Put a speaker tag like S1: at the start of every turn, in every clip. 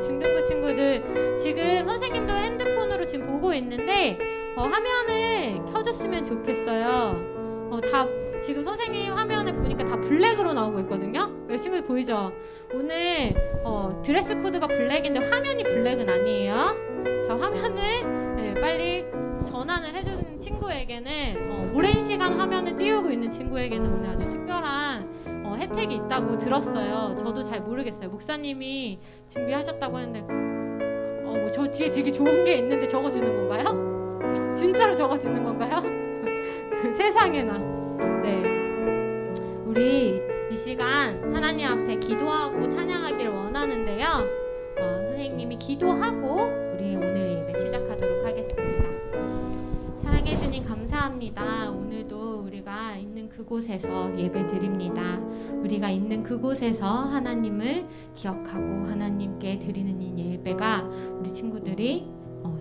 S1: 중등부 친구들, 지금 선생님도 핸드폰으로 지금 보고 있는데 화면을 켜줬으면 좋겠어요. 다 지금 선생님 화면에 보니까 다 블랙으로 나오고 있거든요. 여기 친구들 보이죠? 오늘 드레스 코드가 블랙인데 화면이 블랙은 아니에요. 자, 화면을 빨리 전환을 해주는 친구에게는 오랜 시간 화면을 띄우고 있는 친구에게는 오늘 아주 특별한 혜택이 있다고 들었어요. 저도 잘 모르겠어요. 목사님이 준비하셨다고 했는데 뭐 저 뒤에 되게 좋은 게 있는데 적어주는 건가요? 진짜로 적어주는 건가요? 세상에나. 네, 우리 이 시간 하나님 앞에 기도하고 찬양하기를 원하는데요. 선생님이 기도하고 우리 오늘 예배 시작하도록 하겠습니다. 사랑해 주님 감사합니다. 오늘도 우리가 있는 그곳에서 예배 드립니다. 우리가 있는 그곳에서 하나님을 기억하고 하나님께 드리는 이 예배가 우리 친구들이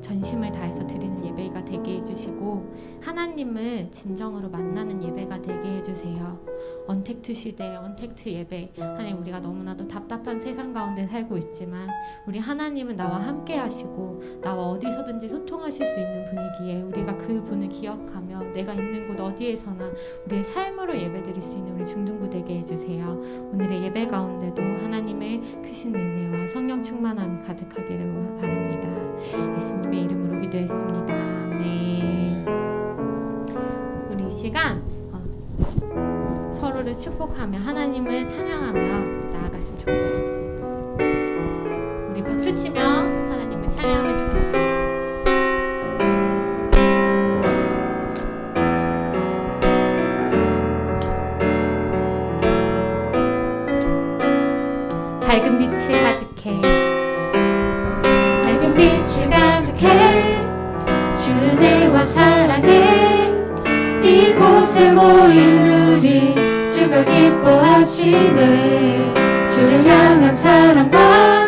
S1: 전심을 다해서 드리는 예배가 되게 해주시고 하나님을 진정으로 만나는 예배가 되게 해주세요. 언택트 시대, 언택트 예배. 하나님, 우리가 너무나도 답답한 세상 가운데 살고 있지만 우리 하나님은 나와 함께 하시고 나와 어디서든지 소통하실 수 있는 분이기에 우리가 그 분을 기억하며 내가 있는 곳 어디에서나 우리의 삶으로 예배 드릴 수 있는 우리 중등부 되게 해주세요. 오늘의 예배 가운데도 하나님의 크신 은혜와 성령 충만함이 가득하기를 바랍니다. 예수님의 이름으로 기도했습니다. 아멘. 우리 이 시간 서로를 축복하며 하나님을 찬양하며 나아갔으면 좋겠습니다. 우리 박수 치며 하나님을 찬양하면 좋겠어요. 밝은 빛이 가득해, 밝은 빛이 가득해, 주 은혜와 사랑해 이곳에 모인 우리 주가 기뻐하시네. 주를 향한 사랑과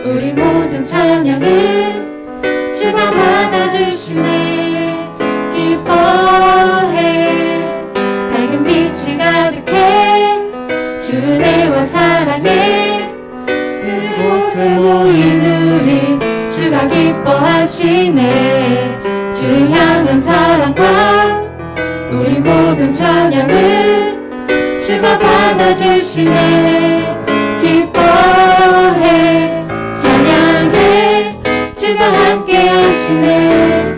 S1: 우리 모든 찬양을 주가 받아주시네. 기뻐해, 밝은 빛이 가득해, 주 은혜와 사랑해 그곳에 모인 우리 주가 기뻐하시네. 주를 향한 사랑과 우리 모든 찬양을 주가 받아주시네. 기뻐해, 찬양해, 주가 함께 하시네.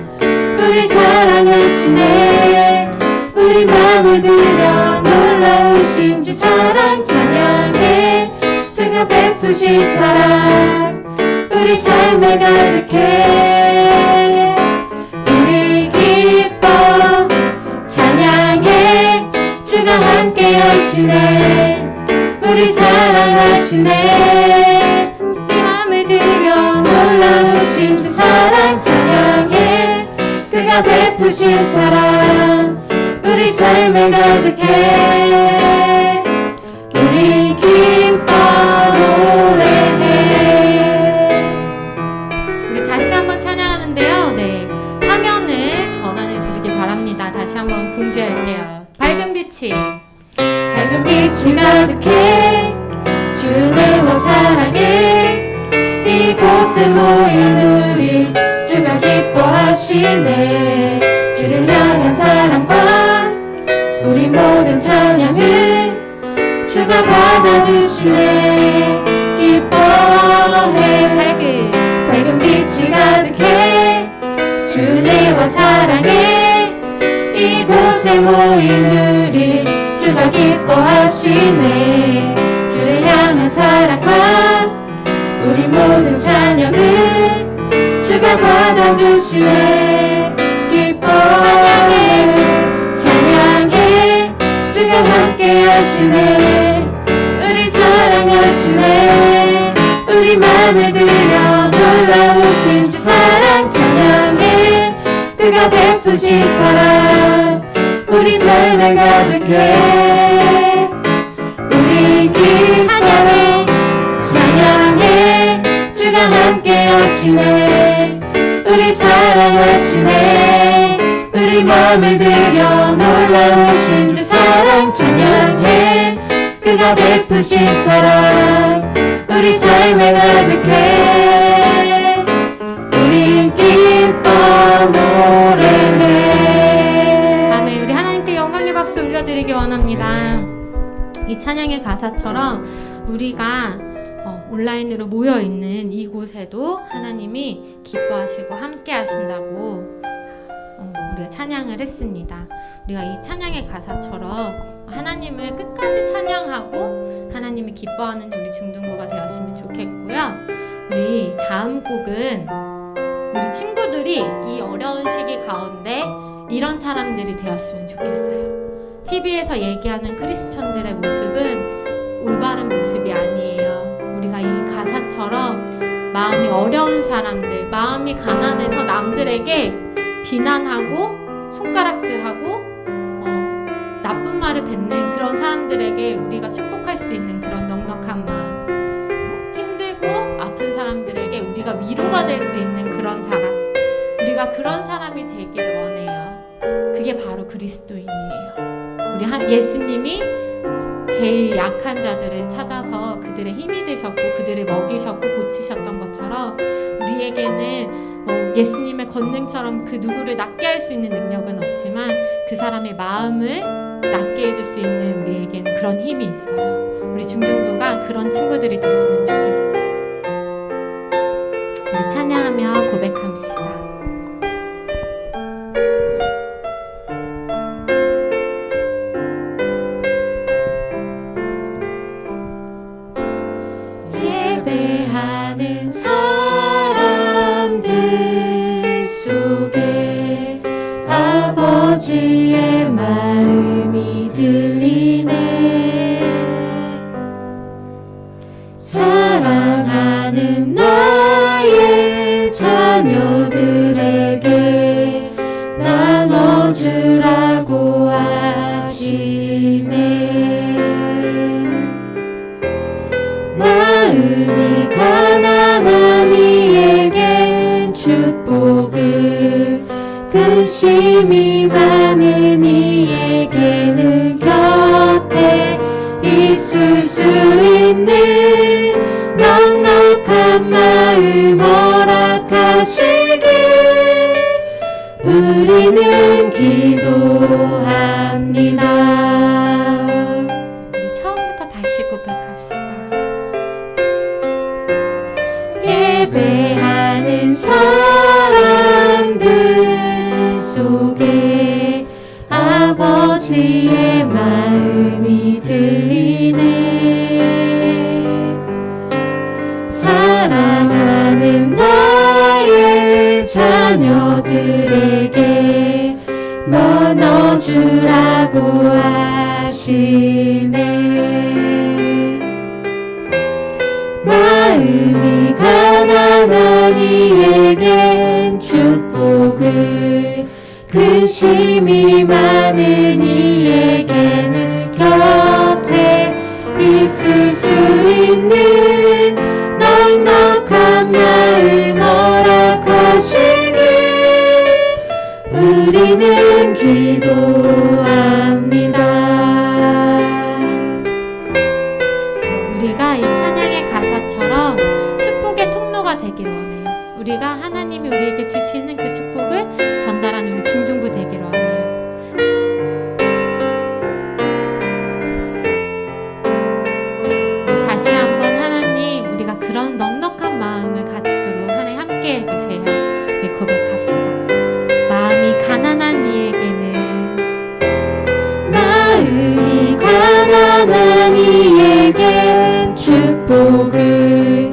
S1: 우리 사랑하시네. 우리 맘을 들여 놀라우신 주 사랑 찬양해. 주가 베푸신 사랑 우리 삶에 가득해. 우리 기뻐 찬양해. 주가 함께 하시네. 우리 사랑하시네. 우리 맘을 들여 놀라우신 주 사랑 찬양해. 그가 베푸신 사랑 우리 삶에 가득해. 우리 기뻐 노래해. 우리 다시 한번 찬양하는데요. 네, 화면을 전환해 주시기 바랍니다. 다시 한번 공지할게요. 밝은 빛이 가득해, 주 은혜와 사랑해 이곳에 모인 우리 주가 기뻐하시네. 주를 향한 사랑과 우리 모든 찬양을 주가 받아주시네. 기뻐해, 밝은 빛이 가득해, 주 은혜와 사랑해 이곳에 모인 우리 주가 기뻐하시네. 주를 향한 사랑과 우리 모든 찬양을 주가 받아주시네. 기뻐해, 찬양해, 주가 함께 하시네. 우리 사랑하시네. 우리 맘을 들여 놀라우신 주 사랑 찬양해. 그가 베푸신 사랑 우리 삶에 가득해. 우리 찬양해, 찬양해, 주가 함께 하시네. 우리 사랑하시네. 우리 맘을 들여 놀라우신 주 사랑 찬양해.
S2: 그가 베푸신 사랑 우리 삶에 가득해. 우린 기뻐 노래해.
S1: 아멘. 우리 하나님께 영광의 박수 올려드리기 원합니다. 이 찬양의 가사처럼 우리가 온라인으로 모여있는 이곳에도 하나님이 기뻐하시고 함께 하신다고 우리가 찬양을 했습니다. 우리가 이 찬양의 가사처럼 하나님을 끝까지 찬양하고 하나님이 기뻐하는 우리 중등부가 되었으면 좋겠고요. 우리 다음 곡은 우리 친구들이 이 어려운 시기 가운데 이런 사람들이 되었으면 좋겠어요. TV에서 얘기하는 크리스천들의 모습은 올바른 모습이 아니에요. 우리가 이 가사처럼 마음이 어려운 사람들, 마음이 가난해서 남들에게 비난하고 손가락질하고 나쁜 말을 뱉는 그런 사람들에게 우리가 축복할 수 있는 그런 넉넉한 마음, 힘들고 아픈 사람들에게 우리가 위로가 될 수 있는 그런 사람, 우리가 그런 사람이 되기를 원해요. 그게 바로 그리스도인이에요. 우리 예수님이 제일 약한 자들을 찾아서 그들의 힘이 되셨고 그들을 먹이셨고 고치셨던 것처럼 우리에게는 예수님의 권능처럼 그 누구를 낫게 할 수 있는 능력은 없지만 그 사람의 마음을 낫게 해줄 수 있는 우리에게는 그런 힘이 있어요. 우리 중등부가 그런 친구들이 됐으면 좋겠어요. 우리 찬양하며 고백합시다.
S2: 예배하는 사람들 속에 아버지의 마음이 들리네. 사랑하는 나의 자녀들에게 나눠주라고 하시네. 마음이 가난한 이에겐 축복을, 근심이 많은 이에게는 곁에 있을 수 있는 넉넉한 마음 허락하시길 우리는 기도합니다.
S1: 우리 처음부터 다시 고백합시다.
S2: 예배하는 사람들 속에 아버지의 마음이 들리네. 사랑하는 나의 자녀들에게 나눠주라고 하시네. 마음이 가난한 이에겐 축복을, 근심이 많은 이에게는 곁에 있을 수 있는 넉넉한 마음 허락하시길 우리는 기도합니다.
S1: 우리가 이 찬양의 가사처럼 축복의 통로가 되기를 원해요. 우리가 하나님이 우리에게 주시는 그 축복을 전달하는 우리 중등부 되기를 원해요. 우리 다시 한번 하나님, 우리가 그런 넉넉한 마음을 갖도록 하나님 함께 해주세요. 우리 고백합시다. 마음이 가난한 이에게는,
S2: 마음이 가난한 이에겐 축복을,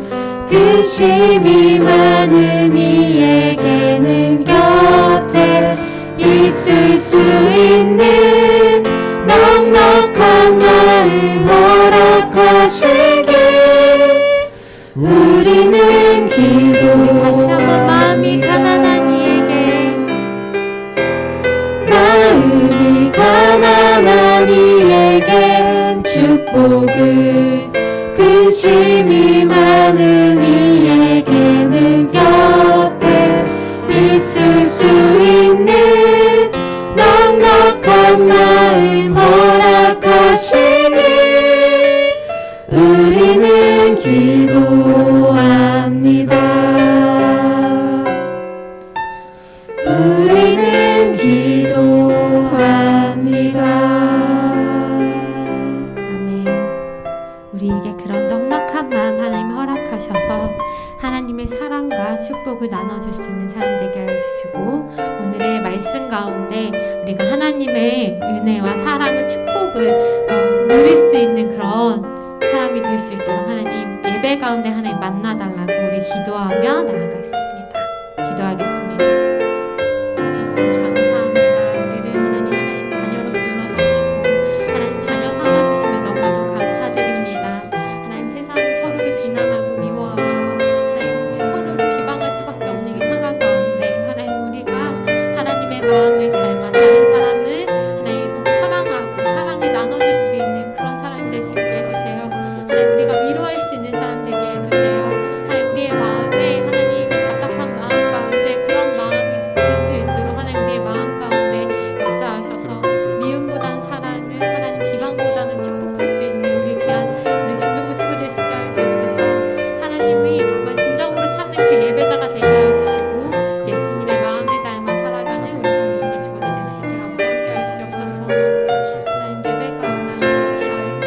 S2: 근심이 많은 이에게는 곁에 있을 수 있는 넉넉한 마음 허락하시길 우리는 기도.
S1: 다시 한번 마음이 가난한 이에게,
S2: 마음이 가난한 이에겐 축복을, 근심이 많은 이에게는 곁에 있을 수 있는 넉넉한 마음 허락하시길 기도합니다. 우리는 기도합니다.
S1: 아멘. 우리에게 그런 넉넉한 마음 하나님 허락하셔서 하나님의 사랑과 축복을 나눠줄 수 있는 사람 되게 하여 주시고, 오늘의 말씀 가운데 우리가 하나님의 은혜와 사랑을 축복을 누릴 수 있는 그런 사람이 될 수 있도록 하나님 예배 가운데 하나님 만나달라고 우리 기도하며 나아가겠습니다. 기도하겠습니다. 감사합니다. 우리를 하나님 자녀로 불러주시고 하나님 자녀 삼아주시면 너무나도 감사드립니다. 하나님 세상은 서로를 비난하고 미워하고 하나님 서로를 비방할 수밖에 없는 이 상황 가운데 하나님 우리가 하나님의 마음을 닮아 다른 사람을 하나님 사랑하고 사랑을 나눠줄 수 있는 그런 사람이 될 수 있게 해주세요. 하나님 우리가 위로할 수 있는 사람 되게 해주세요. 하나님 우리의 마음에 하나님 답답한 마음 가운데 그런 마음이 들 수 있도록 하나님 우리의 마음 가운데 역사하셔서 미움보다는 사랑을 하나님 비방보다는 축복할 수 있는 우리 귀한 우리 중등부 친구들 되게 하여 주옵소서. 하나님이 정말 진정으로 찾는 그 예배자가 되게 하여 주시고 예수님의 마음을 닮아 살아가는 우리 중등부 친구들 될 수 있도록 아버지 함께 하여 주옵소서. 하나님 예배 가운데 하여 주옵소서.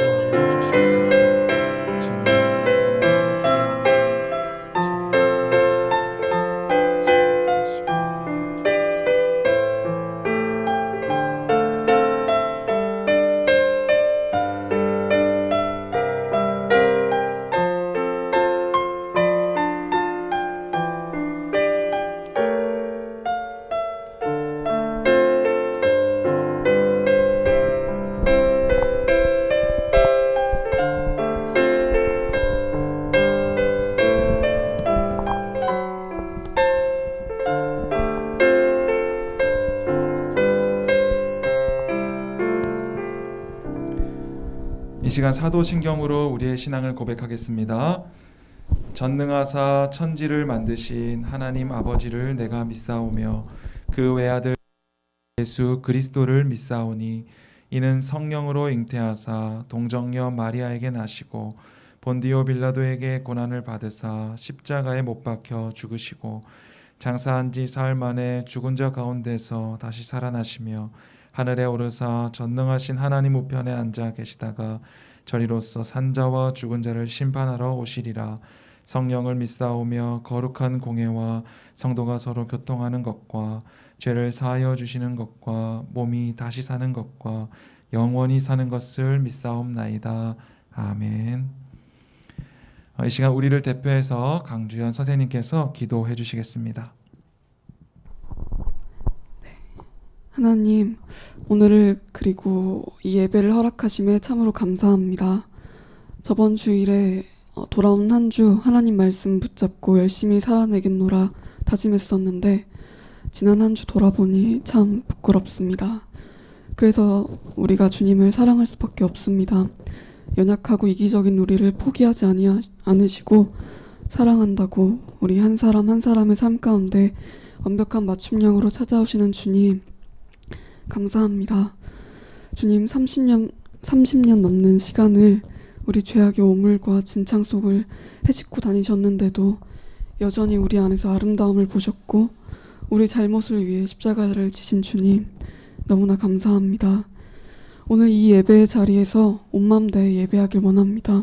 S3: 이 시간 사도신경으로 우리의 신앙을 고백하겠습니다. 전능하사 천지를 만드신 하나님 아버지를 내가 믿사오며 그 외아들 예수 그리스도를 믿사오니 이는 성령으로 잉태하사 동정녀 마리아에게 나시고 본디오 빌라도에게 고난을 받으사 십자가에 못 박혀 죽으시고 장사한 지 사흘 만에 죽은 자 가운데서 다시 살아나시며 하늘에 오르사 전능하신 하나님 우편에 앉아 계시다가 저리로서 산자와 죽은 자를 심판하러 오시리라. 성령을 믿사오며 거룩한 공예와 성도가 서로 교통하는 것과 죄를 사하여 주시는 것과 몸이 다시 사는 것과 영원히 사는 것을 믿사옵나이다. 아멘. 이 시간 우리를 대표해서 강주현 선생님께서 기도해 주시겠습니다.
S4: 하나님, 오늘을 그리고 이 예배를 허락하심에 참으로 감사합니다. 저번 주일에 돌아온 한 주 하나님 말씀 붙잡고 열심히 살아내겠노라 다짐했었는데 지난 한 주 돌아보니 참 부끄럽습니다. 그래서 우리가 주님을 사랑할 수밖에 없습니다. 연약하고 이기적인 우리를 포기하지 않으시고 사랑한다고 우리 한 사람 한 사람의 삶 가운데 완벽한 맞춤형으로 찾아오시는 주님, 감사합니다. 주님, 30년 넘는 시간을 우리 죄악의 오물과 진창 속을 헤집고 다니셨는데도 여전히 우리 안에서 아름다움을 보셨고 우리 잘못을 위해 십자가를 지신 주님, 너무나 감사합니다. 오늘 이 예배의 자리에서 온 마음 다해 예배하길 원합니다.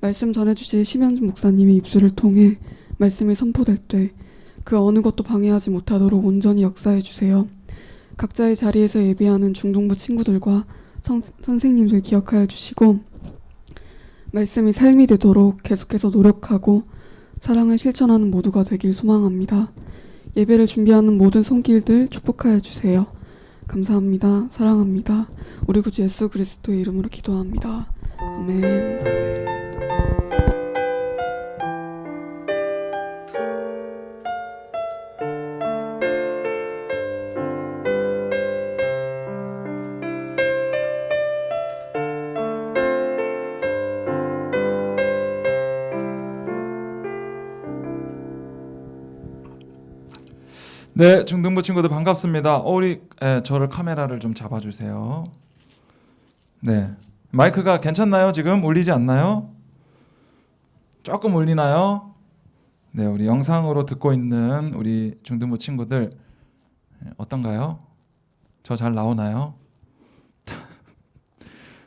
S4: 말씀 전해주실 심현준 목사님의 입술을 통해 말씀이 선포될 때 그 어느 것도 방해하지 못하도록 온전히 역사해 주세요. 각자의 자리에서 예배하는 중동부 친구들과 선생님들 기억하여 주시고 말씀이 삶이 되도록 계속해서 노력하고 사랑을 실천하는 모두가 되길 소망합니다. 예배를 준비하는 모든 손길들 축복하여 주세요. 감사합니다. 사랑합니다. 우리 구주 예수 그리스도의 이름으로 기도합니다. 아멘.
S3: 네, 중등부 친구들 반갑습니다. 우리 저를 카메라를 좀 잡아주세요. 네, 마이크가 괜찮나요? 지금 울리지 않나요? 조금 울리나요? 네, 우리 영상으로 듣고 있는 우리 중등부 친구들 어떤가요? 저 잘 나오나요?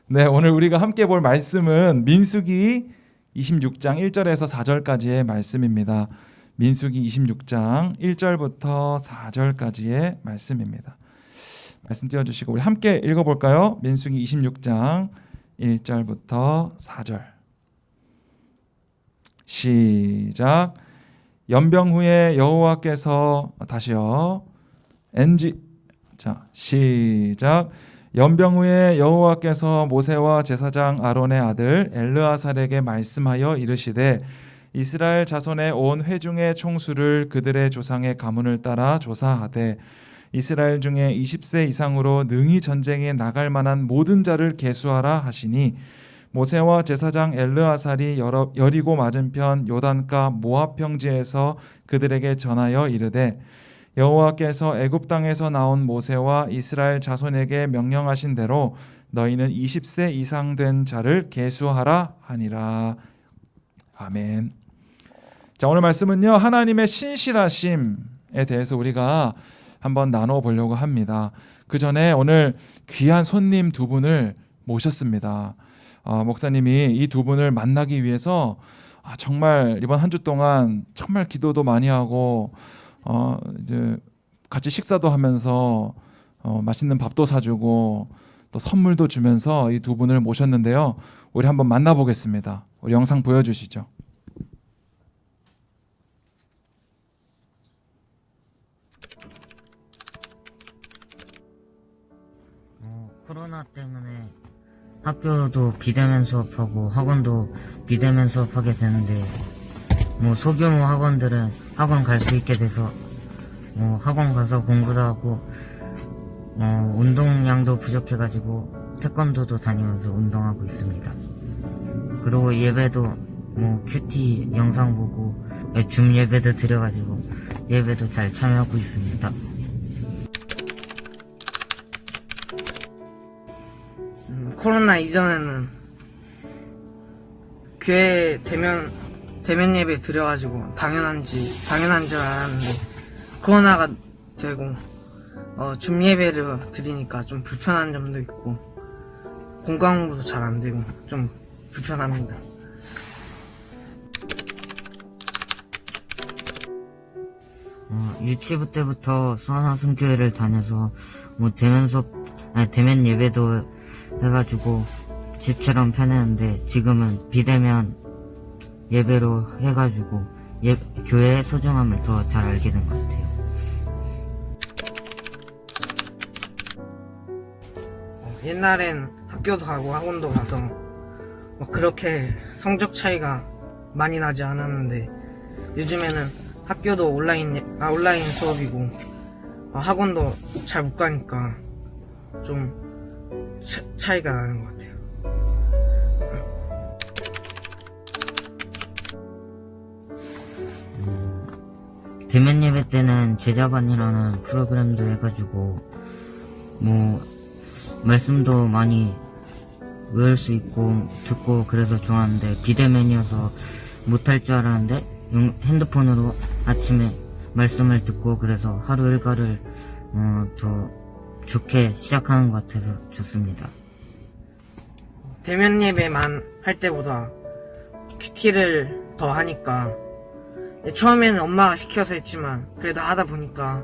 S3: 네, 오늘 우리가 함께 볼 말씀은 민수기 26장 1절에서 4절까지의 말씀입니다. 민수기 26장 1절부터 4절까지의 말씀입니다. 말씀 띄워주시고 우리 함께 읽어볼까요? 민수기 26장 1절부터 4절. 시작. 연병 후에 여호와께서 다시요. 자, 시작. 연병 후에 여호와께서 모세와 제사장 아론의 아들 엘르아살에게 말씀하여 이르시되 이스라엘 자손의 온 회중의 총수를 그들의 조상의 가문을 따라 조사하되 이스라엘 중에 20세 이상으로 능히 전쟁에 나갈 만한 모든 자를 계수하라 하시니 모세와 제사장 엘르아살이 여리고 맞은편 요단가 모압 평지에서 그들에게 전하여 이르되 여호와께서 애굽 땅에서 나온 모세와 이스라엘 자손에게 명령하신 대로 너희는 20세 이상 된 자를 계수하라 하니라. 아멘. 자, 오늘 말씀은요, 하나님의 신실하심에 대해서 우리가 한번 나눠 보려고 합니다. 그 전에 오늘 귀한 손님 두 분을 모셨습니다. 목사님이 이 두 분을 만나기 위해서 정말 이번 한 주 동안 정말 기도도 많이 하고 이제 같이 식사도 하면서 맛있는 밥도 사주고 또 선물도 주면서 이 두 분을 모셨는데요. 우리 한번 만나보겠습니다. 우리 영상 보여주시죠.
S5: 코로나 때문에 학교도 비대면 수업하고 학원도 비대면 수업하게 되는데 소규모 학원들은 학원 갈 수 있게 돼서 학원 가서 공부도 하고 운동량도 부족해가지고 태권도도 다니면서 운동하고 있습니다. 그리고 예배도 큐티 영상 보고 줌 예배도 드려가지고 예배도 잘 참여하고 있습니다.
S6: 코로나 이전에는 교회 대면 예배 드려가지고 당연한 줄 알았는데 코로나가 되고 줌 예배를 드리니까 좀 불편한 점도 있고 공강도 잘 안 되고 좀 불편합니다.
S5: 유치부 때부터 수원하승교회를 다녀서 대면 예배도 해가지고 집처럼 편했는데 지금은 비대면 예배로 해가지고 교회의 소중함을 더 잘 알게 된 것 같아요.
S6: 옛날엔 학교도 가고 학원도 가서 그렇게 성적 차이가 많이 나지 않았는데 요즘에는 학교도 온라인 수업이고 학원도 잘 못 가니까 좀 차이가 나는 것 같아요.
S5: 대면 예배 때는 제자반이라는 프로그램도 해가지고 말씀도 많이 외울 수 있고 듣고 그래서 좋았는데 비대면이어서 못할 줄 알았는데 핸드폰으로 아침에 말씀을 듣고 그래서 하루 일과를 더 좋게 시작하는 것 같아서 좋습니다.
S6: 대면 예배만 할 때보다 큐티를 더 하니까 처음에는 엄마가 시켜서 했지만 그래도 하다 보니까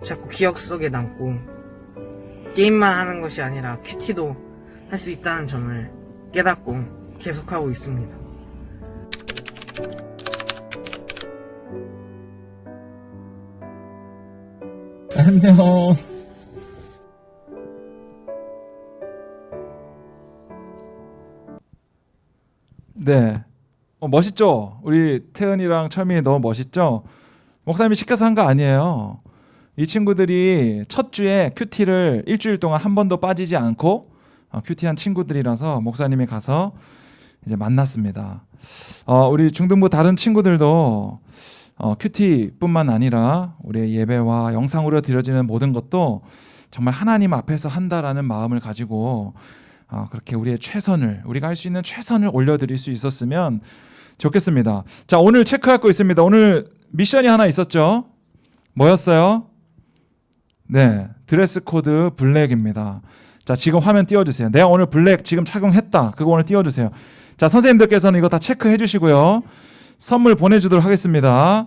S6: 자꾸 기억 속에 남고 게임만 하는 것이 아니라 큐티도 할 수 있다는 점을 깨닫고 계속하고 있습니다.
S3: 안녕. 네. 멋있죠? 우리 태은이랑 철민이 너무 멋있죠? 목사님이 시켜서 한 거 아니에요. 이 친구들이 첫 주에 큐티를 일주일 동안 한 번도 빠지지 않고 큐티한 친구들이라서 목사님이 가서 이제 만났습니다. 우리 중등부 다른 친구들도 큐티뿐만 아니라 우리의 예배와 영상으로 드려지는 모든 것도 정말 하나님 앞에서 한다라는 마음을 가지고 그렇게 우리의 최선을, 우리가 할 수 있는 최선을 올려드릴 수 있었으면 좋겠습니다. 자, 오늘 체크할 거 있습니다. 오늘 미션이 하나 있었죠? 뭐였어요? 네, 드레스 코드 블랙입니다. 자, 지금 화면 띄워주세요. 내가 오늘 블랙 지금 착용했다. 그거 오늘 띄워주세요. 자, 선생님들께서는 이거 다 체크해 주시고요. 선물 보내주도록 하겠습니다.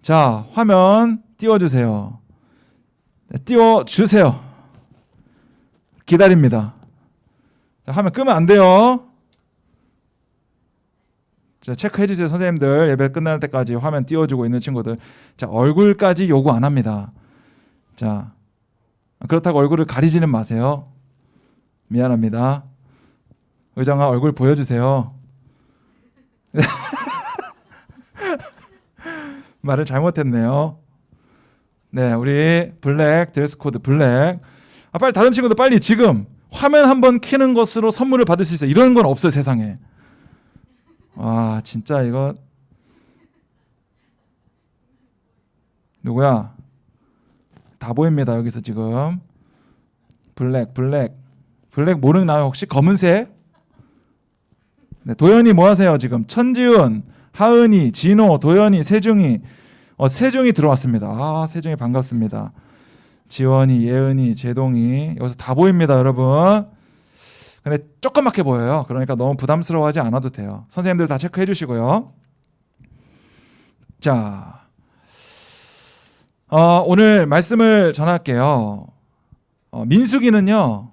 S3: 자, 화면 띄워주세요. 네, 띄워주세요. 기다립니다. 자, 화면 끄면 안 돼요. 자, 체크해 주세요. 선생님들 예배 끝날 때까지 화면 띄워주고 있는 친구들. 자, 얼굴까지 요구 안 합니다. 자, 그렇다고 얼굴을 가리지는 마세요. 미안합니다. 의정아, 얼굴 보여주세요. 말을 잘못했네요. 네, 우리 블랙 드레스 코드 블랙. 아, 빨리 다른 친구들 빨리 지금 화면 한번 켜는 것으로 선물을 받을 수 있어요. 이런 건 없어요, 세상에. 와, 진짜 이거 누구야? 다 보입니다. 여기서 지금 블랙 모르나요 혹시? 검은색? 네, 도연이 뭐 하세요 지금? 천지훈, 하은이, 진호, 도연이, 세중이. 세중이 들어왔습니다. 아, 세중이 반갑습니다. 지원이, 예은이, 제동이. 여기서 다 보입니다, 여러분. 근데 조그맣게 보여요. 그러니까 너무 부담스러워하지 않아도 돼요. 선생님들 다 체크해 주시고요. 자, 오늘 말씀을 전할게요. 민수기는요,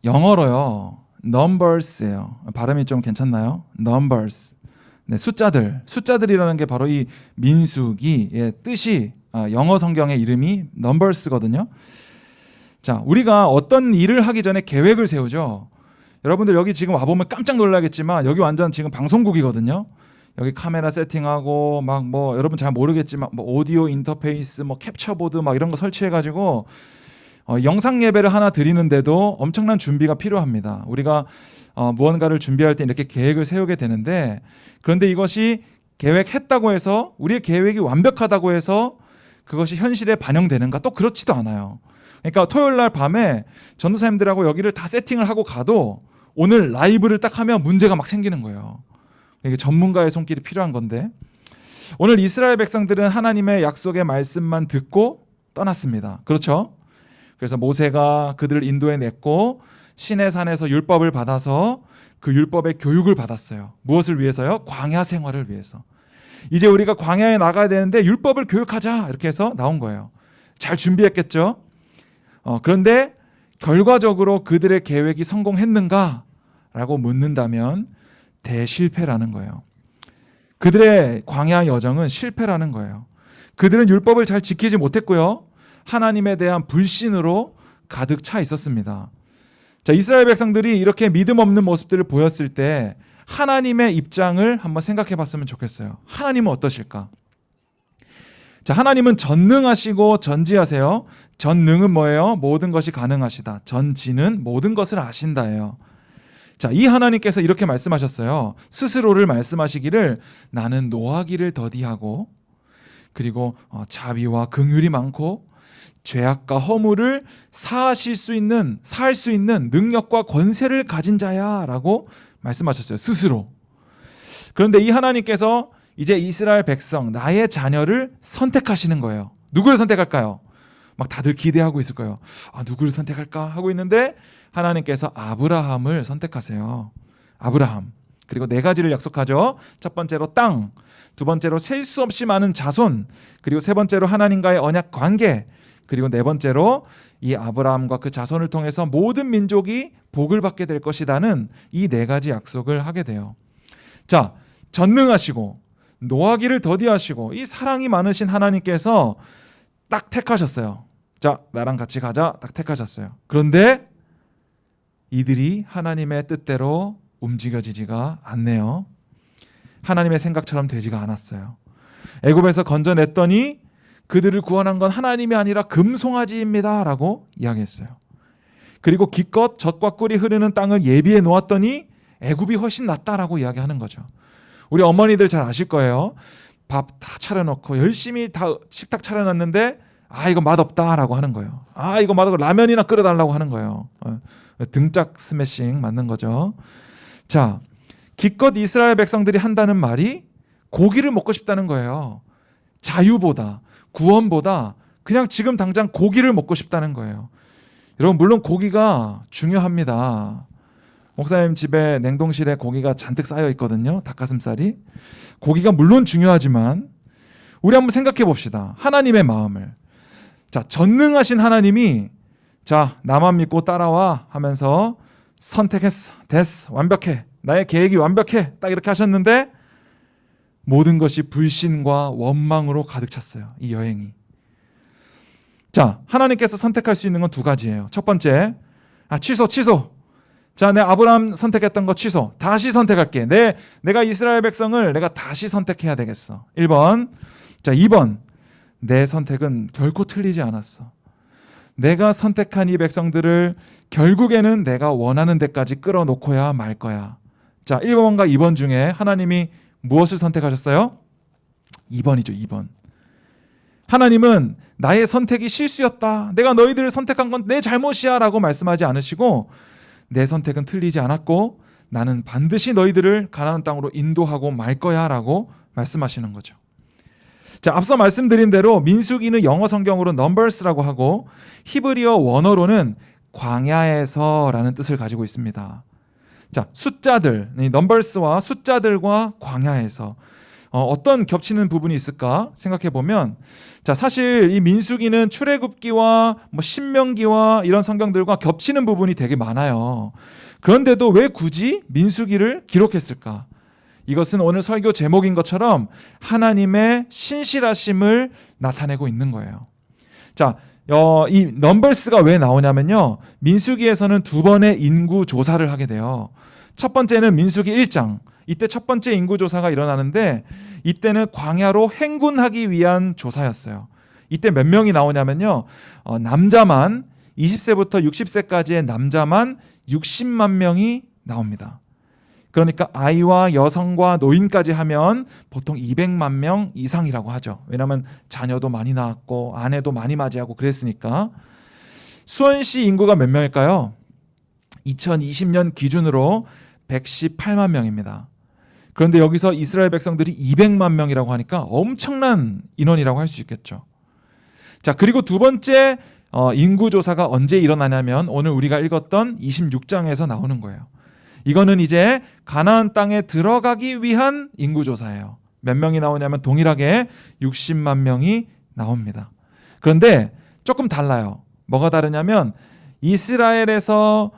S3: 영어로요, numbers예요. 발음이 좀 괜찮나요? numbers. 네, 숫자들이라는 게 바로 이 민수기의 뜻이 영어 성경의 이름이 numbers거든요. 자, 우리가 어떤 일을 하기 전에 계획을 세우죠. 여러분들 여기 지금 와보면 깜짝 놀라겠지만 여기 완전 지금 방송국이거든요. 여기 카메라 세팅하고 막 뭐 여러분 잘 모르겠지만 뭐 오디오 인터페이스 뭐 캡처보드 막 이런 거 설치해가지고 영상 예배를 하나 드리는데도 엄청난 준비가 필요합니다. 우리가 무언가를 준비할 때 이렇게 계획을 세우게 되는데, 그런데 이것이 계획했다고 해서 우리의 계획이 완벽하다고 해서 그것이 현실에 반영되는가? 또 그렇지도 않아요. 그러니까 토요일 날 밤에 전도사님들하고 여기를 다 세팅을 하고 가도 오늘 라이브를 딱 하면 문제가 막 생기는 거예요. 이게 전문가의 손길이 필요한 건데, 오늘 이스라엘 백성들은 하나님의 약속의 말씀만 듣고 떠났습니다. 그렇죠? 그래서 모세가 그들을 인도해 냈고 시내산에서 율법을 받아서 그 율법의 교육을 받았어요. 무엇을 위해서요? 광야 생활을 위해서. 이제 우리가 광야에 나가야 되는데 율법을 교육하자, 이렇게 해서 나온 거예요. 잘 준비했겠죠? 그런데 결과적으로 그들의 계획이 성공했는가? 라고 묻는다면 대실패라는 거예요. 그들의 광야 여정은 실패라는 거예요. 그들은 율법을 잘 지키지 못했고요. 하나님에 대한 불신으로 가득 차 있었습니다. 자, 이스라엘 백성들이 이렇게 믿음 없는 모습들을 보였을 때 하나님의 입장을 한번 생각해 봤으면 좋겠어요. 하나님은 어떠실까? 자, 하나님은 전능하시고 전지하세요. 전능은 뭐예요? 모든 것이 가능하시다. 전지는 모든 것을 아신다예요. 자, 이 하나님께서 이렇게 말씀하셨어요. 스스로를 말씀하시기를 나는 노하기를 더디하고 그리고 자비와 긍휼이 많고 죄악과 허물을 사할 수 있는 능력과 권세를 가진 자야라고 말씀하셨어요. 스스로. 그런데 이 하나님께서 이제 이스라엘 백성, 나의 자녀를 선택하시는 거예요. 누구를 선택할까요? 막 다들 기대하고 있을 거예요. 누구를 선택할까 하고 있는데 하나님께서 아브라함을 선택하세요. 아브라함. 그리고 4가지를 약속하죠. 첫 번째로 땅, 두 번째로 셀 수 없이 많은 자손, 그리고 세 번째로 하나님과의 언약 관계, 그리고 4번째로 이 아브라함과 그 자손을 통해서 모든 민족이 복을 받게 될 것이라는 이 4가지 약속을 하게 돼요. 자, 전능하시고 노하기를 더디하시고 이 사랑이 많으신 하나님께서 딱 택하셨어요. 자, 나랑 같이 가자. 딱 택하셨어요. 그런데 이들이 하나님의 뜻대로 움직여지지가 않네요. 하나님의 생각처럼 되지가 않았어요. 애굽에서 건져냈더니 그들을 구원한 건 하나님이 아니라 금송아지입니다 라고 이야기했어요. 그리고 기껏 젖과 꿀이 흐르는 땅을 예비해 놓았더니 애굽이 훨씬 낫다라고 이야기하는 거죠. 우리 어머니들 잘 아실 거예요. 밥 다 차려놓고 열심히 다 식탁 차려놨는데 이거 맛없다라고 하는 거예요. 이거 맛없고 라면이나 끓여달라고 하는 거예요. 등짝 스매싱 맞는 거죠. 자, 기껏 이스라엘 백성들이 한다는 말이 고기를 먹고 싶다는 거예요. 자유보다, 구원보다 그냥 지금 당장 고기를 먹고 싶다는 거예요. 여러분, 물론 고기가 중요합니다. 목사님 집에 냉동실에 고기가 잔뜩 쌓여 있거든요. 닭가슴살이. 고기가 물론 중요하지만 우리 한번 생각해 봅시다. 하나님의 마음을. 자, 전능하신 하나님이 자, 나만 믿고 따라와 하면서 선택했어. 됐어. 완벽해. 나의 계획이 완벽해. 딱 이렇게 하셨는데 모든 것이 불신과 원망으로 가득 찼어요. 이 여행이. 자, 하나님께서 선택할 수 있는 건 두 가지예요. 첫 번째, 취소. 자, 내 아브라함 선택했던 거 취소. 다시 선택할게. 내가 이스라엘 백성을 내가 다시 선택해야 되겠어. 1번. 자, 2번. 내 선택은 결코 틀리지 않았어. 내가 선택한 이 백성들을 결국에는 내가 원하는 데까지 끌어놓고야 말 거야. 자, 1번과 2번 중에 하나님이 무엇을 선택하셨어요? 2번이죠, 2번. 하나님은 나의 선택이 실수였다. 내가 너희들을 선택한 건 내 잘못이야 라고 말씀하지 않으시고 내 선택은 틀리지 않았고 나는 반드시 너희들을 가나안 땅으로 인도하고 말 거야 라고 말씀하시는 거죠. 자, 앞서 말씀드린 대로 민수기는 영어 성경으로 numbers라고 하고 히브리어 원어로는 광야에서라는 뜻을 가지고 있습니다. 자, 숫자들, numbers와 숫자들과 광야에서 어떤 겹치는 부분이 있을까 생각해 보면, 자, 사실 이 민수기는 출애굽기와 신명기와 이런 성경들과 겹치는 부분이 되게 많아요. 그런데도 왜 굳이 민수기를 기록했을까? 이것은 오늘 설교 제목인 것처럼 하나님의 신실하심을 나타내고 있는 거예요. 자, 이 넘버스가 왜 나오냐면요, 민수기에서는 두 번의 인구 조사를 하게 돼요. 첫 번째는 민수기 1장. 이때 첫 번째 인구 조사가 일어나는데 이때는 광야로 행군하기 위한 조사였어요. 이때 몇 명이 나오냐면요, 남자만 20세부터 60세까지의 남자만 60만 명이 나옵니다. 그러니까 아이와 여성과 노인까지 하면 보통 200만 명 이상이라고 하죠. 왜냐하면 자녀도 많이 낳았고 아내도 많이 맞이하고 그랬으니까. 수원시 인구가 몇 명일까요? 2020년 기준으로 118만 명입니다. 그런데 여기서 이스라엘 백성들이 200만 명이라고 하니까 엄청난 인원이라고 할 수 있겠죠. 자, 그리고 두 번째 인구조사가 언제 일어나냐면 오늘 우리가 읽었던 26장에서 나오는 거예요. 이거는 이제 가나안 땅에 들어가기 위한 인구조사예요. 몇 명이 나오냐면 동일하게 60만 명이 나옵니다. 그런데 조금 달라요. 뭐가 다르냐면 이스라엘에서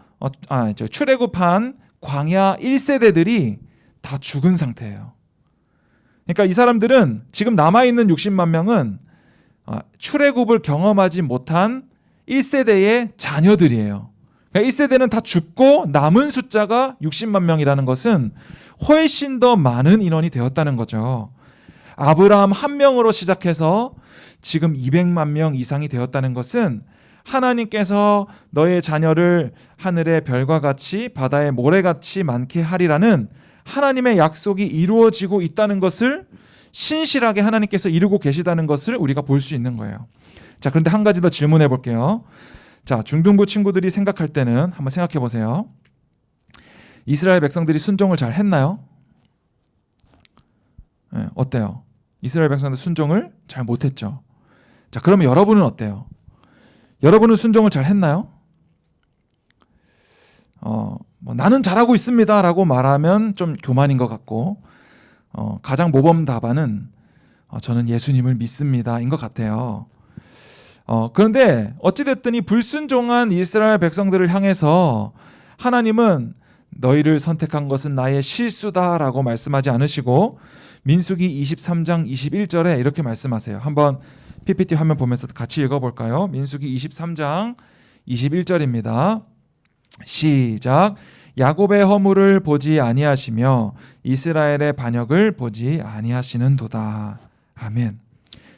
S3: 출애굽한 광야 1세대들이 다 죽은 상태예요. 그러니까 이 사람들은 지금 남아있는 60만 명은 출애굽을 경험하지 못한 1세대의 자녀들이에요. 그러니까 1세대는 다 죽고 남은 숫자가 60만 명이라는 것은 훨씬 더 많은 인원이 되었다는 거죠. 아브라함 한 명으로 시작해서 지금 200만 명 이상이 되었다는 것은 하나님께서 너의 자녀를 하늘의 별과 같이 바다의 모래같이 많게 하리라는 하나님의 약속이 이루어지고 있다는 것을 신실하게 하나님께서 이루고 계시다는 것을 우리가 볼 수 있는 거예요. 자, 그런데 한 가지 더 질문해 볼게요. 자, 중등부 친구들이 생각할 때는 한번 생각해 보세요. 이스라엘 백성들이 순종을 잘 했나요? 네, 어때요? 이스라엘 백성들 순종을 잘 못했죠. 자, 그러면 여러분은 어때요? 여러분은 순종을 잘 했나요? 나는 잘하고 있습니다 라고 말하면 좀 교만인 것 같고, 가장 모범 답안은 저는 예수님을 믿습니다 인 것 같아요. 그런데 어찌됐든 이 불순종한 이스라엘 백성들을 향해서 하나님은 너희를 선택한 것은 나의 실수다라고 말씀하지 않으시고 민수기 23장 21절에 이렇게 말씀하세요. 한번 PPT 화면 보면서 같이 읽어볼까요? 민수기 23장 21절입니다. 시작. 야곱의 허물을 보지 아니하시며 이스라엘의 반역을 보지 아니하시는도다. 아멘.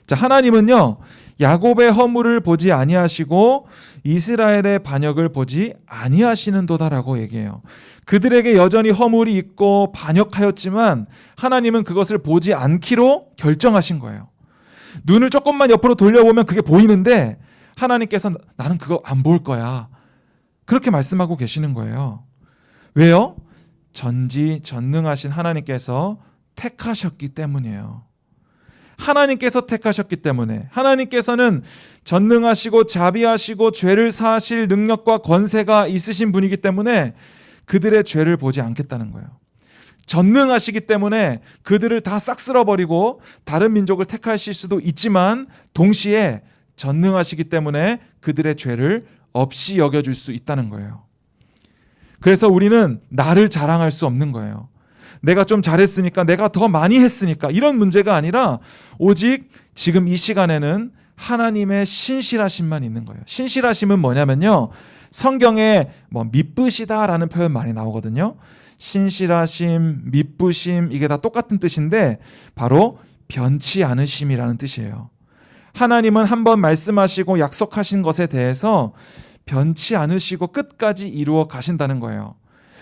S3: 자, 하나님은요, 야곱의 허물을 보지 아니하시고 이스라엘의 반역을 보지 아니하시는도다라고 얘기해요. 그들에게 여전히 허물이 있고 반역하였지만 하나님은 그것을 보지 않기로 결정하신 거예요. 눈을 조금만 옆으로 돌려보면 그게 보이는데 하나님께서 나는 그거 안 볼 거야, 그렇게 말씀하고 계시는 거예요. 왜요? 전지전능하신 하나님께서 택하셨기 때문이에요. 하나님께서 택하셨기 때문에, 하나님께서는 전능하시고 자비하시고 죄를 사하실 능력과 권세가 있으신 분이기 때문에 그들의 죄를 보지 않겠다는 거예요. 전능하시기 때문에 그들을 다 싹 쓸어버리고 다른 민족을 택하실 수도 있지만 동시에 전능하시기 때문에 그들의 죄를 없이 여겨줄 수 있다는 거예요. 그래서 우리는 나를 자랑할 수 없는 거예요. 내가 좀 잘했으니까, 내가 더 많이 했으니까, 이런 문제가 아니라 오직 지금 이 시간에는 하나님의 신실하심만 있는 거예요. 신실하심은 뭐냐면요, 성경에 뭐 미쁘시다라는 표현 많이 나오거든요. 신실하심, 미쁘심, 이게 다 똑같은 뜻인데 바로 변치 않으심이라는 뜻이에요. 하나님은 한번 말씀하시고 약속하신 것에 대해서 변치 않으시고 끝까지 이루어 가신다는 거예요.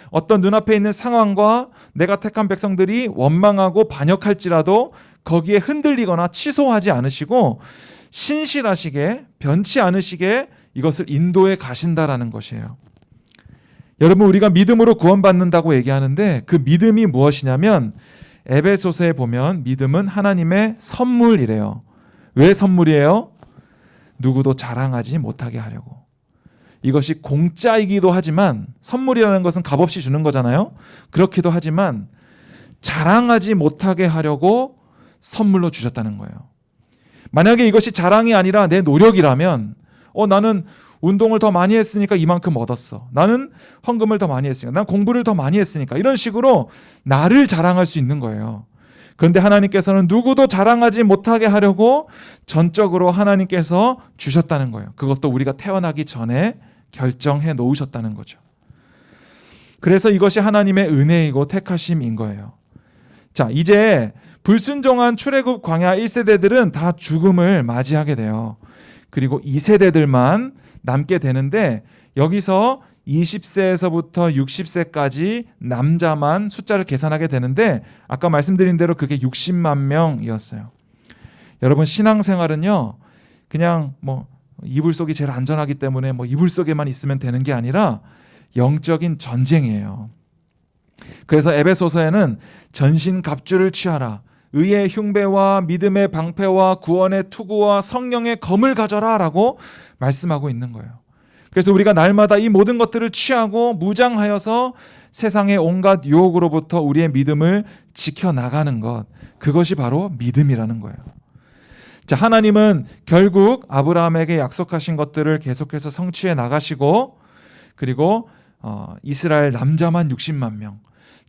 S3: 어떤 눈앞에 있는 상황과 내가 택한 백성들이 원망하고 반역할지라도 거기에 흔들리거나 취소하지 않으시고 신실하시게, 변치 않으시게 이것을 인도해 가신다라는 것이에요. 여러분, 우리가 믿음으로 구원받는다고 얘기하는데 그 믿음이 무엇이냐면 에베소서에 보면 믿음은 하나님의 선물이래요. 왜 선물이에요? 누구도 자랑하지 못하게 하려고. 이것이 공짜이기도 하지만, 선물이라는 것은 값없이 주는 거잖아요. 그렇기도 하지만 자랑하지 못하게 하려고 선물로 주셨다는 거예요. 만약에 이것이 자랑이 아니라 내 노력이라면 나는 운동을 더 많이 했으니까 이만큼 얻었어. 나는 헌금을 더 많이 했으니까, 난 공부를 더 많이 했으니까, 이런 식으로 나를 자랑할 수 있는 거예요. 그런데 하나님께서는 누구도 자랑하지 못하게 하려고 전적으로 하나님께서 주셨다는 거예요. 그것도 우리가 태어나기 전에 결정해 놓으셨다는 거죠. 그래서 이것이 하나님의 은혜이고 택하심인 거예요. 자, 이제 불순종한 출애굽 광야 1세대들은 다 죽음을 맞이하게 돼요. 그리고 2세대들만 남게 되는데 여기서 20세에서부터 60세까지 남자만 숫자를 계산하게 되는데 아까 말씀드린 대로 그게 60만 명이었어요. 여러분, 신앙생활은요, 그냥 뭐 이불 속이 제일 안전하기 때문에 뭐 이불 속에만 있으면 되는 게 아니라 영적인 전쟁이에요. 그래서 에베소서에는 전신갑주를 취하라, 의의 흉배와 믿음의 방패와 구원의 투구와 성령의 검을 가져라 라고 말씀하고 있는 거예요. 그래서 우리가 날마다 이 모든 것들을 취하고 무장하여서 세상의 온갖 유혹으로부터 우리의 믿음을 지켜나가는 것, 그것이 바로 믿음이라는 거예요. 자, 하나님은 결국 아브라함에게 약속하신 것들을 계속해서 성취해 나가시고, 그리고 이스라엘 남자만 60만 명,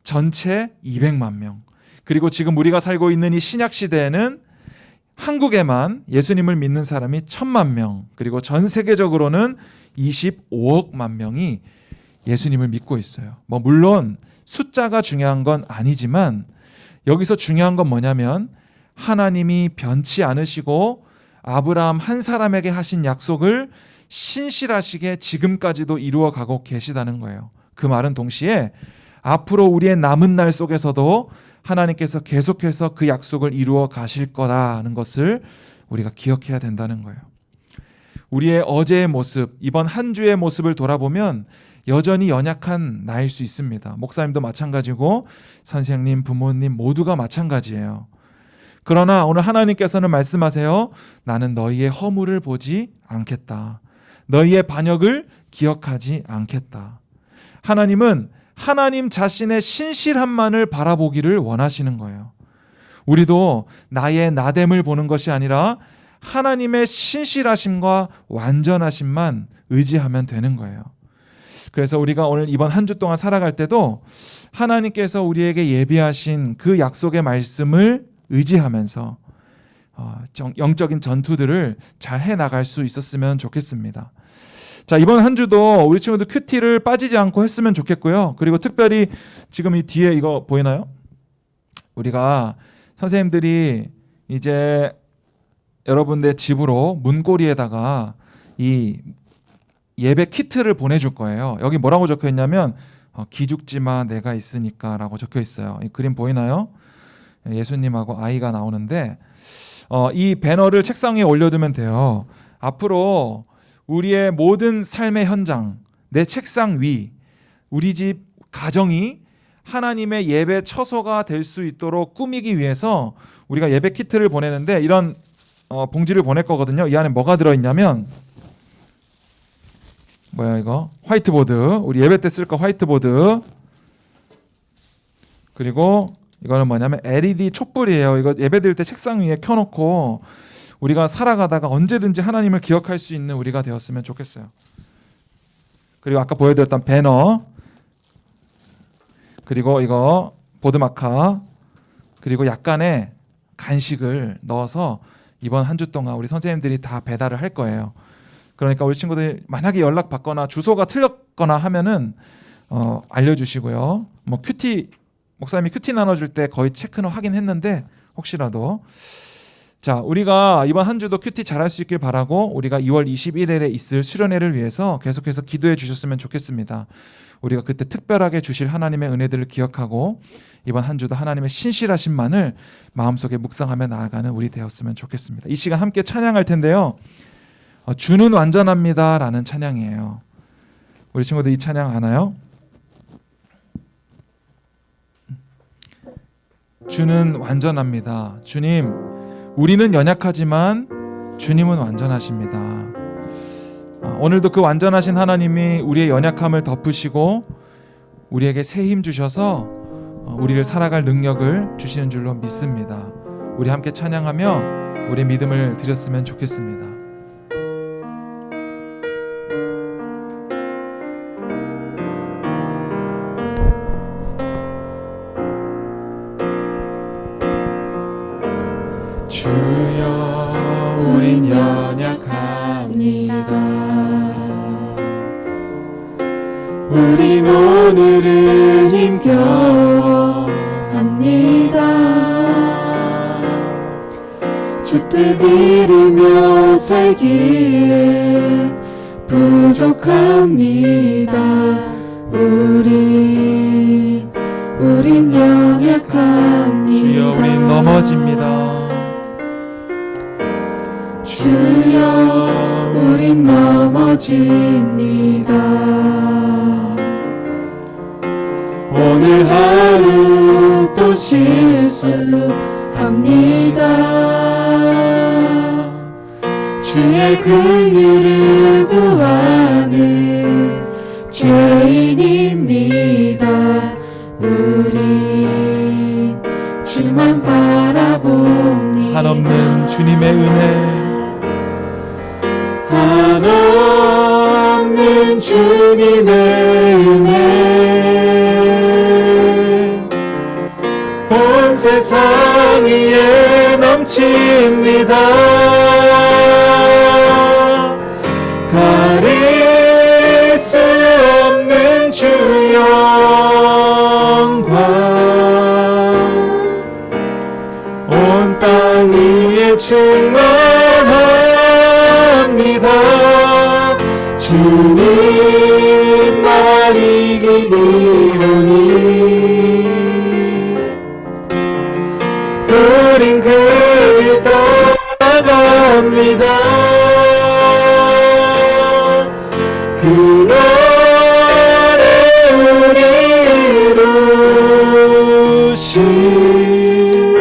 S3: 전체 200만 명, 그리고 지금 우리가 살고 있는 이 신약 시대에는 한국에만 예수님을 믿는 사람이 1000만 명, 그리고 전 세계적으로는 25억만 명이 예수님을 믿고 있어요. 뭐 물론 숫자가 중요한 건 아니지만 여기서 중요한 건 뭐냐면 하나님이 변치 않으시고 아브라함 한 사람에게 하신 약속을 신실하시게 지금까지도 이루어가고 계시다는 거예요. 그 말은 동시에 앞으로 우리의 남은 날 속에서도 하나님께서 계속해서 그 약속을 이루어 가실 거라는 것을 우리가 기억해야 된다는 거예요. 우리의 어제의 모습, 이번 한 주의 모습을 돌아보면 여전히 연약한 나일 수 있습니다. 목사님도 마찬가지고 선생님, 부모님 모두가 마찬가지예요. 그러나 오늘 하나님께서는 말씀하세요. 나는 너희의 허물을 보지 않겠다. 너희의 반역을 기억하지 않겠다. 하나님은 하나님 자신의 신실함만을 바라보기를 원하시는 거예요. 우리도 나의 나됨을 보는 것이 아니라 하나님의 신실하심과 완전하심만 의지하면 되는 거예요. 그래서 우리가 오늘 이번 한 주 동안 살아갈 때도 하나님께서 우리에게 예비하신 그 약속의 말씀을 의지하면서 영적인 전투들을 잘 해나갈 수 있었으면 좋겠습니다. 자, 이번 한 주도 우리 친구들 큐티를 빠지지 않고 했으면 좋겠고요. 그리고 특별히 지금 이 뒤에 이거 보이나요? 우리가 선생님들이 이제 여러분들 집으로 문고리에다가 이 예배 키트를 보내줄 거예요. 여기 뭐라고 적혀 있냐면 기죽지 마, 내가 있으니까 라고 적혀 있어요. 이 그림 보이나요? 예수님하고 아이가 나오는데 이 배너를 책상 위에 올려두면 돼요. 앞으로 우리의 모든 삶의 현장, 내 책상 위, 우리 집 가정이 하나님의 예배 처소가 될 수 있도록 꾸미기 위해서 우리가 예배 키트를 보내는데 이런 봉지를 보낼 거거든요. 이 안에 뭐가 들어있냐면 뭐야 이거? 화이트보드. 우리 예배 때 쓸 거 화이트보드. 그리고 이거는 뭐냐면 LED 촛불이에요. 이거 예배 드릴 때 책상 위에 켜놓고 우리가 살아가다가 언제든지 하나님을 기억할 수 있는 우리가 되었으면 좋겠어요. 그리고 아까 보여드렸던 배너, 그리고 이거 보드마카, 그리고 약간의 간식을 넣어서 이번 한 주 동안 우리 선생님들이 다 배달을 할 거예요. 그러니까 우리 친구들이 만약에 연락 받거나 주소가 틀렸거나 하면은 알려주시고요. 뭐 큐티 목사님이 큐티 나눠줄 때 거의 체크는 확인했는데 혹시라도 자 우리가 이번 한 주도 큐티 잘할 수 있길 바라고 우리가 2월 21일에 있을 수련회를 위해서 계속해서 기도해 주셨으면 좋겠습니다. 우리가 그때 특별하게 주실 하나님의 은혜들을 기억하고 이번 한 주도 하나님의 신실하심만을 마음속에 묵상하며 나아가는 우리 되었으면 좋겠습니다. 이 시간 함께 찬양할 텐데요. 주는 완전합니다 라는 찬양이에요. 우리 친구들 이 찬양 아나요? 주는 완전합니다. 주님, 우리는 연약하지만 주님은 완전하십니다. 오늘도 그 완전하신 하나님이 우리의 연약함을 덮으시고 우리에게 새 힘 주셔서 우리를 살아갈 능력을 주시는 줄로 믿습니다. 우리 함께 찬양하며 우리의 믿음을 드렸으면 좋겠습니다. 주여 우린 연약합니다.
S2: 우린 오늘은 힘겨워합니다. 주 뜻 이루며 살기에 부족합니다. 우린 연약합니다.
S3: 주여 우린 넘어집니다.
S2: 주여 우린 넘어집니다. 오늘 하루 또 실수합니다. 주의 긍휼을 구하는 죄인입니다. 우린 주만 바라봅니다.
S3: 한없는 주님의 은혜,
S2: 한없는 주님의 은혜 온 세상 위에 넘칩니다. 가릴 수 없는 주 영광 온 땅 위에 충만합니다. 주님만 이기리오니 우린 그 길 따라갑니다. 그날에 우리를 이루신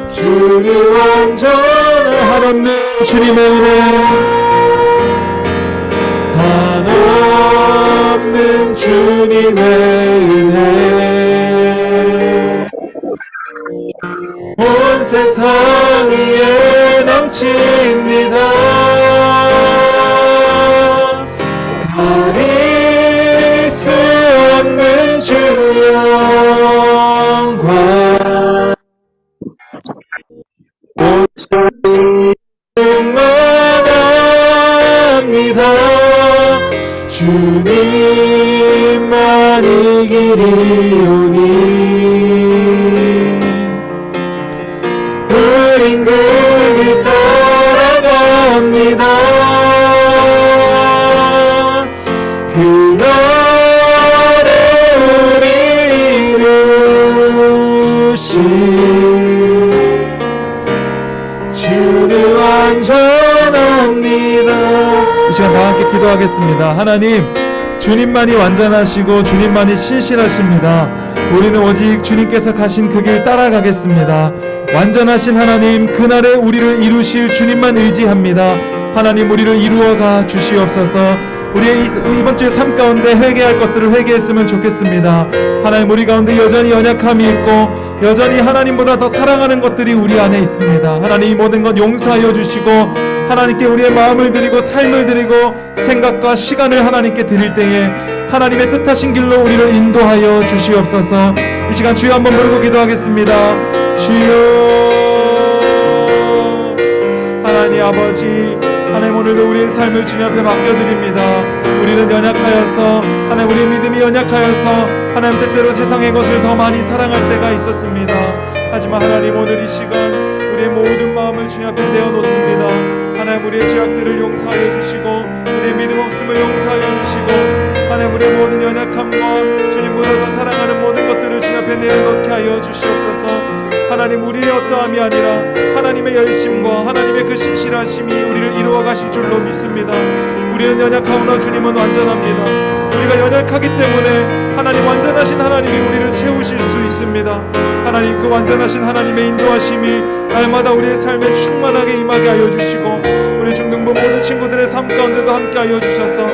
S2: 주님 완전한 한없는 주님의 은혜, 한없는 주님의 은혜 온 세상 위에 넘칩니다. 가릴 수 없는 주 영광 온 세상이 충만합니다. 주님만 이기리오니 우린 그 길 따라갑니다. 그날에 우리를 이루신 주는 완전합니다.
S3: 이 시간 다 함께 기도하겠습니다. 하나님, 주님만이 완전하시고 주님만이 신실하십니다. 우리는 오직 주님께서 가신 그 길 따라가겠습니다. 완전하신 하나님, 그날에 우리를 이루실 주님만 의지합니다. 하나님, 우리를 이루어가 주시옵소서. 우리의 이번 주의 삶 가운데 회개할 것들을 회개했으면 좋겠습니다. 하나님, 우리 가운데 여전히 연약함이 있고 여전히 하나님보다 더 사랑하는 것들이 우리 안에 있습니다. 하나님, 이 모든 것 용서하여 주시고 하나님께 우리의 마음을 드리고 삶을 드리고 생각과 시간을 하나님께 드릴 때에 하나님의 뜻하신 길로 우리를 인도하여 주시옵소서. 이 시간 주여 한번 부르고 기도하겠습니다. 주여, 하나님 아버지, 하나님, 오늘도 우리의 삶을 주님 앞에 맡겨드립니다. 우리는 연약하여서, 하나님, 우리의 믿음이 연약하여서 하나님 때때로 세상의 것을 더 많이 사랑할 때가 있었습니다. 하지만 하나님, 오늘 이 시간 우리의 모든 마음을 주님 앞에 내어놓습니다. 하나님, 우리의 죄악들을 용서하여 주시고 우리의 믿음 없음을 용서하여 주시고 하나님, 우리의 모든 연약함과 주님보다 더 사랑하는 모든 것들을 주님 앞에 내어놓게 하여 주시옵소서. 하나님, 우리의 어떠함이 아니라 하나님의 열심과 하나님의 그 신실하심이 우리를 이루어 가실 줄로 믿습니다. 우리는 연약하오나 주님은 완전합니다. 우리가 연약하기 때문에 하나님, 완전하신 하나님이 우리를 채우실 수 있습니다. 하나님, 그 완전하신 하나님의 인도하심이 날마다 우리의 삶에 충만하게 임하게 하여 주시고 우리 중등부 모든 친구들의 삶 가운데도 함께 하여 주셔서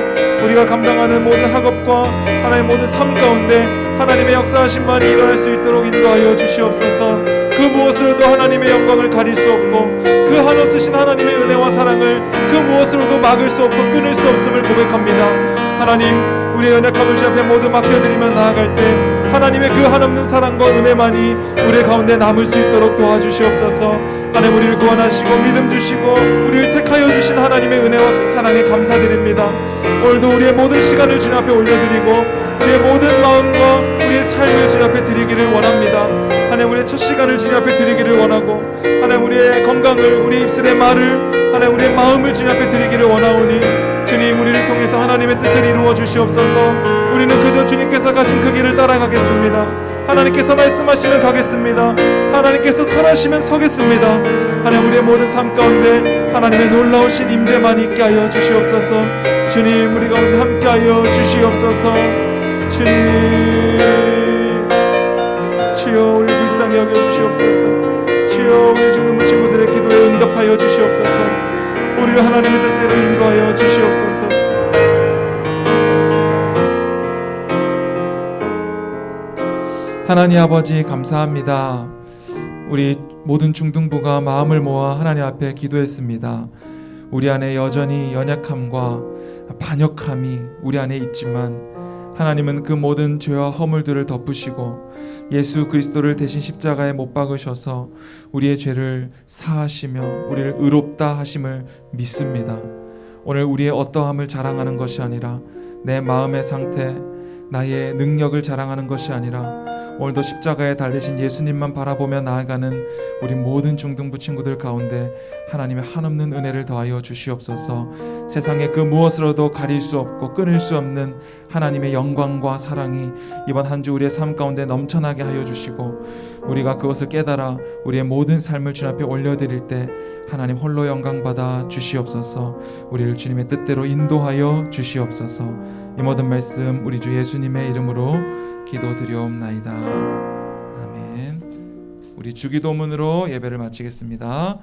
S3: 우리가 감당하는 모든 학업과 하나님 모든 삶 가운데 하나님의 역사하심만이 일어날 수 있도록 인도하여 주시옵소서. 그 무엇으로도 하나님의 영광을 가릴 수 없고 그 한없으신 하나님의 은혜와 사랑을 그 무엇으로도 막을 수 없고 끊을 수 없음을 고백합니다. 하나님, 우리의 연약함을 주 앞에 모두 맡겨드리며 나아갈 때 하나님의 그 한없는 사랑과 은혜만이 우리 가운데 남을 수 있도록 도와주시옵소서. 하나님, 우리를 구원하시고 믿음 주시고 우리를 택하여 주신 하나님의 은혜와 사랑에 감사드립니다. 오늘도 우리의 모든 시간을 주님 앞에 올려드리고 우리의 모든 마음과 우리의 삶을 주님 앞에 드리기를 원합니다. 하나님, 우리의 첫 시간을 주님 앞에 드리기를 원하고 하나님, 우리의 건강을, 우리의 입술의 말을, 하나님, 우리의 마음을 주님 앞에 드리기를 원하오니 주님, 우리를 통해서 하나님의 뜻을 이루어 주시옵소서. 우리는 그저 주님께서 가신 그 길을 따라가겠습니다. 하나님께서 말씀하시면 가겠습니다. 하나님께서 설하시면 서겠습니다. 하나님, 우리의 모든 삶 가운데 하나님의 놀라우신 임재만 있게 하여 주시옵소서. 주님, 우리 가운데 함께 하여 주시옵소서. 주님, 주여, 우리 불쌍히 여겨주시옵소서. 주여, 우리 중등부 친구들의 기도에 응답하여 주시옵소서. 우리를 하나님의 뜻대로 인도하여 주시옵소서. 하나님 아버지, 감사합니다. 우리 모든 중등부가 마음을 모아 하나님 앞에 기도했습니다. 우리 안에 여전히 연약함과 반역함이 우리 안에 있지만 하나님은 그 모든 죄와 허물들을 덮으시고 예수 그리스도를 대신 십자가에 못 박으셔서 우리의 죄를 사하시며 우리를 의롭다 하심을 믿습니다. 오늘 우리의 어떠함을 자랑하는 것이 아니라 내 마음의 상태, 나의 능력을 자랑하는 것이 아니라 오늘도 십자가에 달리신 예수님만 바라보며 나아가는 우리 모든 중등부 친구들 가운데 하나님의 한없는 은혜를 더하여 주시옵소서. 세상의 그 무엇으로도 가릴 수 없고 끊을 수 없는 하나님의 영광과 사랑이 이번 한 주 우리의 삶 가운데 넘쳐나게 하여 주시고 우리가 그것을 깨달아 우리의 모든 삶을 주님 앞에 올려드릴 때 하나님 홀로 영광 받아 주시옵소서. 우리를 주님의 뜻대로 인도하여 주시옵소서. 이 모든 말씀 우리 주 예수님의 이름으로 기도드리옵나이다. 아멘. 우리 주기도문으로 예배를 마치겠습니다.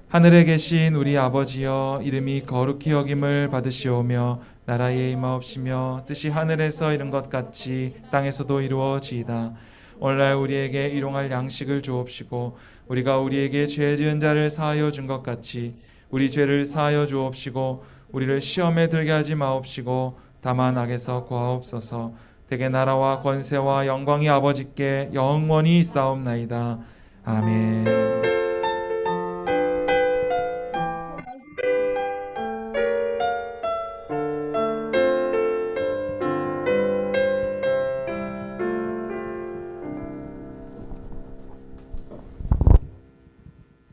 S3: 하늘에 계신 우리 아버지여, 이름이 거룩히 여김을 받으시오며 나라의 임하옵시며 뜻이 하늘에서 이룬 것 같이 땅에서도 이루어지이다. 오늘날 우리에게 일용할 양식을 주옵시고 우리가 우리에게 죄 지은 자를 사하여 준 것 같이 우리 죄를 사하여 주옵시고 우리를 시험에 들게 하지 마옵시고 다만 악에서 구하옵소서. 대개 나라와 권세와 영광이 아버지께 영원히 있사옵나이다. 아멘.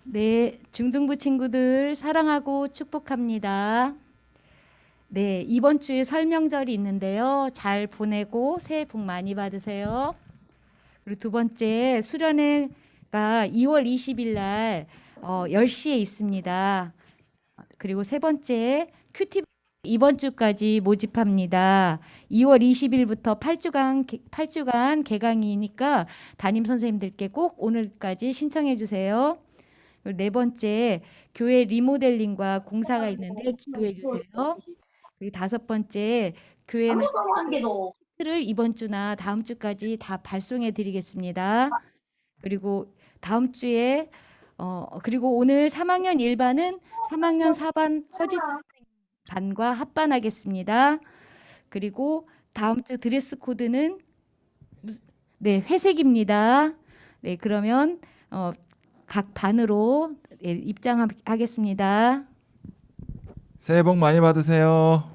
S7: 네, 중등부 친구들 사랑하고 축복합니다. 네, 이번 주에 설명절이 있는데요. 잘 보내고 새해 복 많이 받으세요. 그리고 두 번째, 수련회가 2월 20일 날 10시에 있습니다. 그리고 세 번째, 큐티 이번 주까지 모집합니다. 2월 20일부터 8주간 개강이니까 담임 선생님들께 꼭 오늘까지 신청해 주세요. 그리고 네 번째, 교회 리모델링과 공사가 있는데 기도해 주세요. 그리고 다섯 번째, 교회는 키트를 이번 주나 다음 주까지 다 발송해 드리겠습니다. 그리고 다음 주에 그리고 오늘 3학년 1반은 3학년 4반 허지 반과 합반하겠습니다. 그리고 다음 주 드레스 코드는 네, 회색입니다. 네, 그러면 각 반으로 입장하겠습니다.
S3: 새해 복 많이 받으세요.